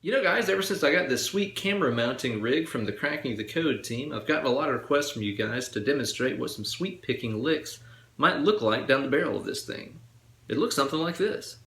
You know guys, ever since I got this sweet camera mounting rig from the Cracking the Code team, I've gotten a lot of requests from you guys to demonstrate what some sweep picking licks might look like down the barrel of this thing. It looks something like this.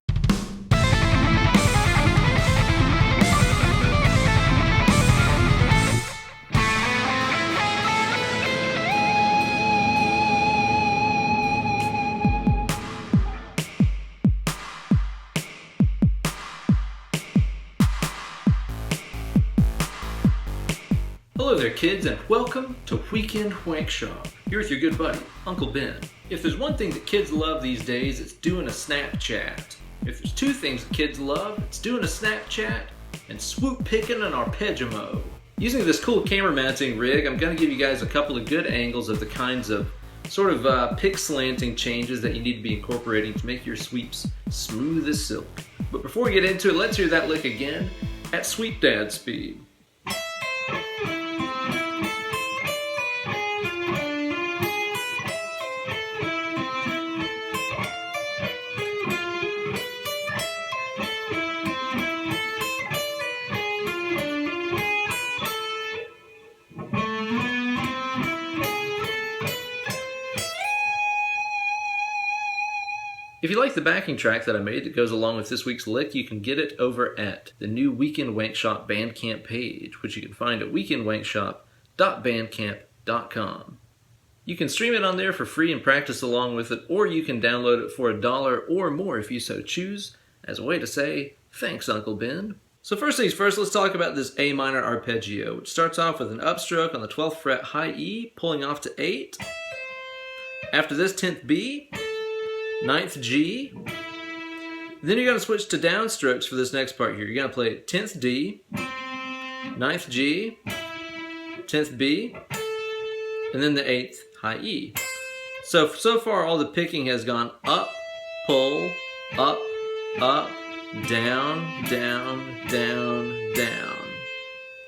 Hello there kids, and welcome to Weekend Wankshop. Here with your good buddy, Uncle Ben. If there's one thing that kids love these days, it's doing a Snapchat. If there's two things that kids love, it's doing a Snapchat and swoop picking an arpeggio. Using this cool camera mounting rig, I'm going to give you guys a couple of good angles of the kinds of sort of pick slanting changes that you need to be incorporating to make your sweeps smooth as silk. But before we get into it, let's hear that lick again at sweep dad speed. If you like the backing track that I made that goes along with this week's lick, you can get it over at the new Weekend Wankshop Bandcamp page, which you can find at weekendwankshop.bandcamp.com. You can stream it on there for free and practice along with it, or you can download it for $1 or more if you so choose, as a way to say, thanks Uncle Ben. So first things first, let's talk about this A minor arpeggio, which starts off with an upstroke on the 12th fret high E, pulling off to 8. After this, 10th B, 9th G. Then you're going to switch to downstrokes for this next part here. You're going to play 10th D, 9th G, 10th B, and then the 8th high E. So far all the picking has gone up, pull, up, down, down, down, down.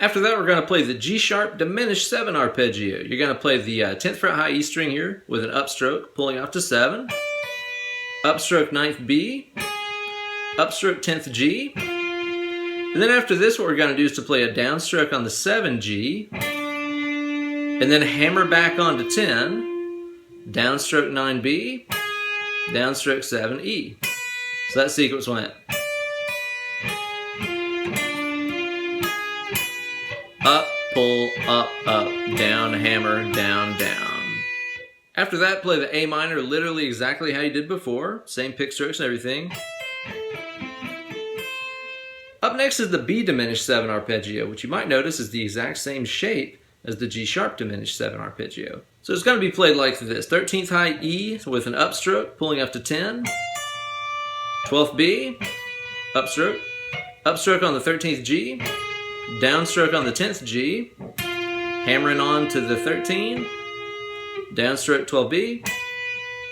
After that we're going to play the G sharp diminished 7 arpeggio. You're going to play the 10th fret high E string here with an upstroke, pulling off to 7. Upstroke 9th B, upstroke 10th G, and then after this what we're going to do is to play a downstroke on the 7G, and then hammer back onto 10, downstroke 9B, downstroke 7E. So that sequence went up, pull, up, down, hammer, down, down. After that, play the A minor literally exactly how you did before. Same pick strokes and everything. Up next is the B diminished 7 arpeggio, which you might notice is the exact same shape as the G sharp diminished 7 arpeggio. So it's going to be played like this. 13th high E with an upstroke, pulling up to 10. 12th B, upstroke. Upstroke on the 13th G. Downstroke on the 10th G. Hammering on to the 13. Downstroke 12B,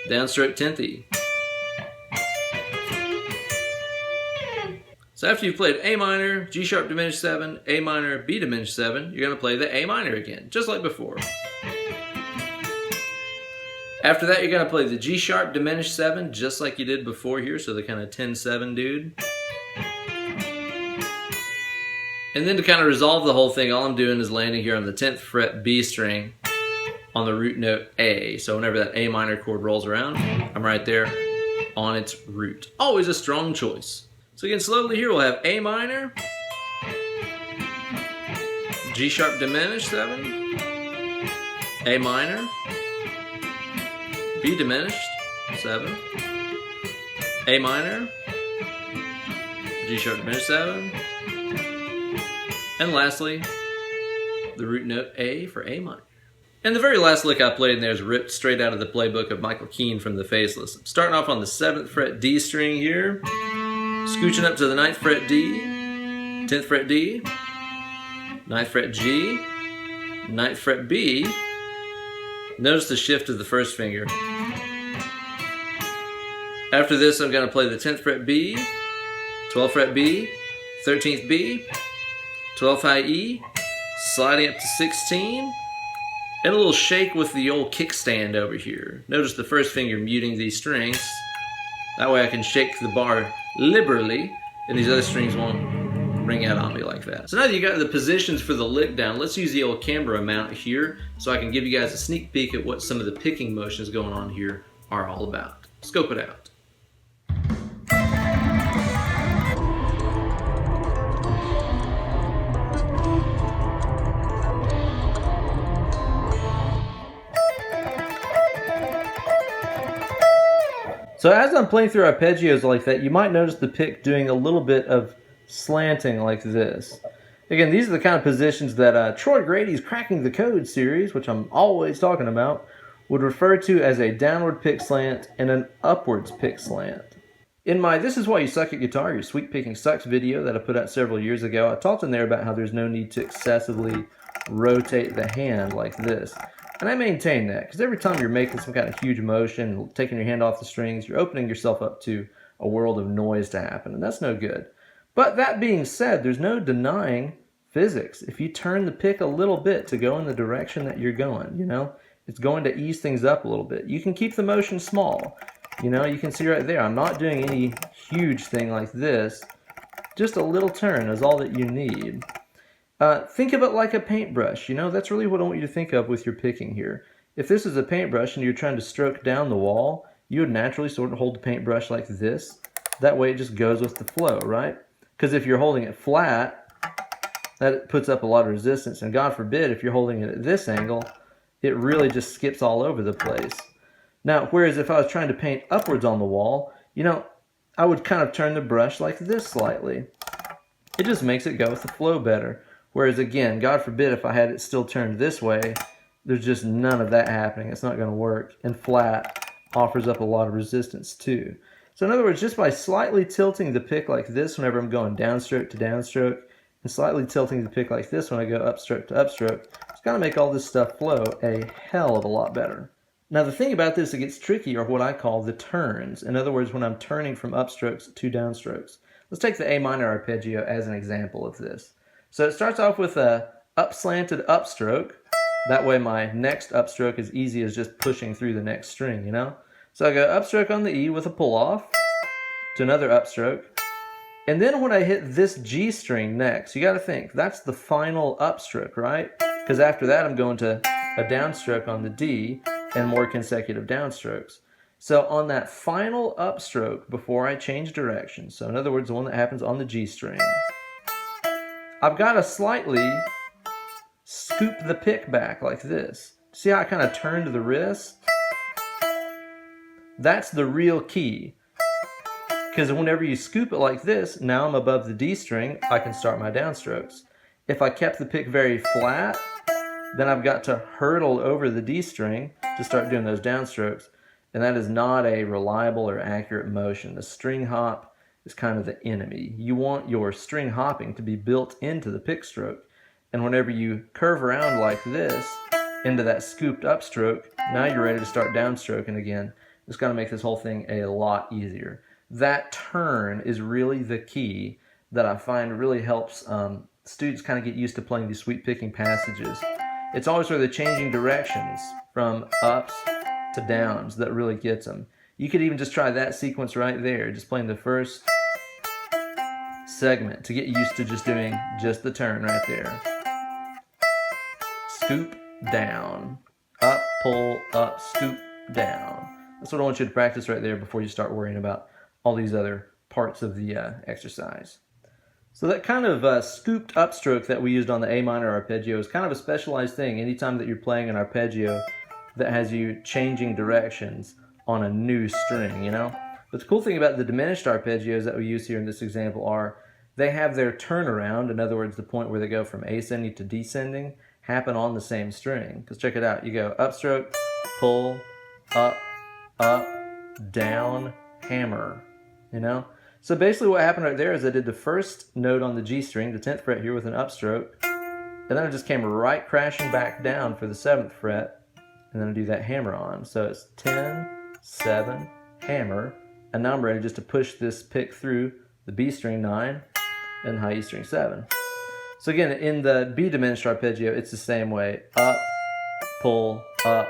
downstroke 10th E. So after you've played A minor, G sharp diminished 7, A minor, B diminished 7, you're going to play the A minor again, just like before. After that, you're going to play the G sharp diminished 7, just like you did before here, so the kind of 10-7 dude. And then to kind of resolve the whole thing, all I'm doing is landing here on the 10th fret B string, on the root note A. So whenever that A minor chord rolls around, I'm right there on its root. Always a strong choice. So again, slowly here we'll have A minor, G sharp diminished 7, A minor, B diminished 7, A minor, G sharp diminished 7, and lastly, the root note A for A minor. And the very last lick I played in there is ripped straight out of the playbook of Michael Keane from The Faceless. I'm starting off on the 7th fret D string here, scooching up to the 9th fret D, 10th fret D, 9th fret G, 9th fret B. Notice the shift of the first finger. After this I'm going to play the 10th fret B, 12th fret B, 13th B, 12th high E, sliding up to 16, and a little shake with the old kickstand over here. Notice the first finger muting these strings. That way I can shake the bar liberally, and these other strings won't ring out on me like that. So now that you got the positions for the lick down, let's use the old camera mount here so I can give you guys a sneak peek at what some of the picking motions going on here are all about. Scope it out. So as I'm playing through arpeggios like that, you might notice the pick doing a little bit of slanting like this. Again, these are the kind of positions that Troy Grady's Cracking the Code series, which I'm always talking about, would refer to as a downward pick slant and an upwards pick slant. In my This Is Why You Suck at Guitar, Your Sweep Picking Sucks video that I put out several years ago, I talked in there about how there's no need to excessively rotate the hand like this. And I maintain that, because every time you're making some kind of huge motion, taking your hand off the strings, you're opening yourself up to a world of noise to happen, and that's no good. But that being said, there's no denying physics. If you turn the pick a little bit to go in the direction that you're going, you know, it's going to ease things up a little bit. You can keep the motion small. You know, you can see right there, I'm not doing any huge thing like this. Just a little turn is all that you need. Think of it like a paintbrush, you know, that's really what I want you to think of with your picking here. If this is a paintbrush and you're trying to stroke down the wall, you would naturally sort of hold the paintbrush like this. That way it just goes with the flow, right? Because if you're holding it flat, that puts up a lot of resistance, and God forbid if you're holding it at this angle, it really just skips all over the place. Now, whereas if I was trying to paint upwards on the wall, you know, I would kind of turn the brush like this slightly. It just makes it go with the flow better. Whereas again, God forbid if I had it still turned this way, there's just none of that happening. It's not going to work. And flat offers up a lot of resistance too. So in other words, just by slightly tilting the pick like this whenever I'm going downstroke to downstroke, and slightly tilting the pick like this when I go upstroke to upstroke, it's going to make all this stuff flow a hell of a lot better. Now the thing about this that gets tricky are what I call the turns. In other words, when I'm turning from upstrokes to downstrokes. Let's take the A minor arpeggio as an example of this. So it starts off with a up-slanted upstroke. That way my next upstroke is easy as just pushing through the next string, you know? So I go upstroke on the E with a pull-off to another upstroke. And then when I hit this G string next, you got to think, that's the final upstroke, right? Because after that I'm going to a downstroke on the D and more consecutive downstrokes. So on that final upstroke before I change direction, so in other words the one that happens on the G string, I've got to slightly scoop the pick back like this. See how I kind of turned the wrist? That's the real key. Because whenever you scoop it like this, now I'm above the D string, I can start my downstrokes. If I kept the pick very flat, then I've got to hurdle over the D string to start doing those downstrokes. And that is not a reliable or accurate motion. The string hop is kind of the enemy. You want your string hopping to be built into the pick stroke. And whenever you curve around like this into that scooped upstroke, now you're ready to start downstroking again. It's going to make this whole thing a lot easier. That turn is really the key that I find really helps students kind of get used to playing these sweep picking passages. It's always where they're changing directions from ups to downs that really gets them. You could even just try that sequence right there, just playing the first segment to get used to just doing just the turn right there. Scoop, down, up, pull, up, scoop, down. That's what I want you to practice right there before you start worrying about all these other parts of the exercise. So that kind of scooped upstroke that we used on the A minor arpeggio is kind of a specialized thing anytime that you're playing an arpeggio that has you changing directions on a new string, you know? But the cool thing about the diminished arpeggios that we use here in this example are they have their turnaround, in other words, the point where they go from ascending to descending, happen on the same string. Because check it out, you go upstroke, pull, up, down, hammer, you know? So basically what happened right there is I did the first note on the G string, the 10th fret here with an upstroke, and then I just came right crashing back down for the 7th fret, and then I do that hammer on. So it's 10, 7, hammer, and now I'm ready just to push this pick through the B string 9 and high E string 7. So again, in the B diminished arpeggio, it's the same way. Up, pull, up,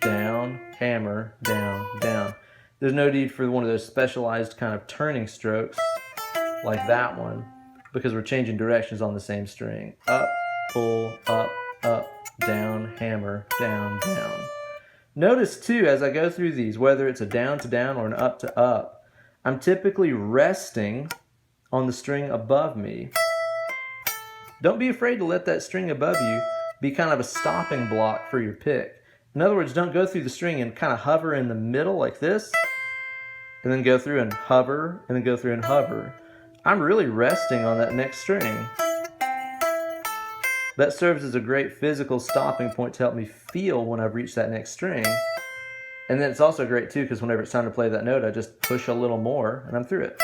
down, hammer, down, down. There's no need for one of those specialized kind of turning strokes like that one. because we're changing directions on the same string. Up, pull, up, down, hammer, down, down. Notice too, as I go through these, whether it's a down to down or an up to up, I'm typically resting on the string above me. Don't be afraid to let that string above you be kind of a stopping block for your pick. In other words, don't go through the string and kind of hover in the middle like this, and then go through and hover, and then go through and hover. I'm really resting on that next string. That serves as a great physical stopping point to help me feel when I've reached that next string. And then it's also great too, because whenever it's time to play that note, I just push a little more and I'm through it.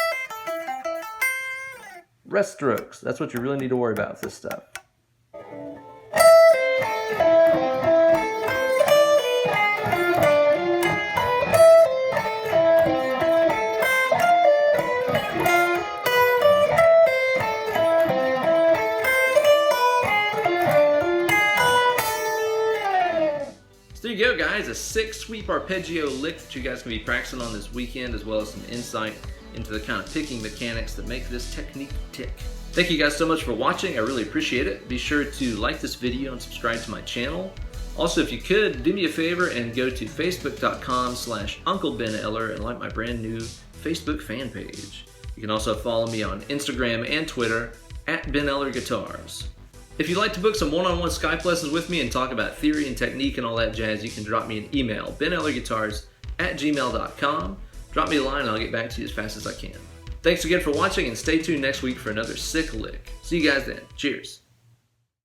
Rest strokes, that's what you really need to worry about with this stuff. So there you go, guys, a 6-sweep arpeggio lick that you guys can be practicing on this weekend, as well as some insight into the kind of picking mechanics that make this technique tick. Thank you guys so much for watching. I really appreciate it. Be sure to like this video and subscribe to my channel. Also, if you could, do me a favor and go to facebook.com/UncleBenEller and like my brand new Facebook fan page. You can also follow me on Instagram and Twitter @BenEllerGuitars. If you'd like to book some one-on-one Skype lessons with me and talk about theory and technique and all that jazz, you can drop me an email, BenEllerGuitars@gmail.com. Drop me a line and I'll get back to you as fast as I can. Thanks again for watching, and stay tuned next week for another sick lick. See you guys then. Cheers.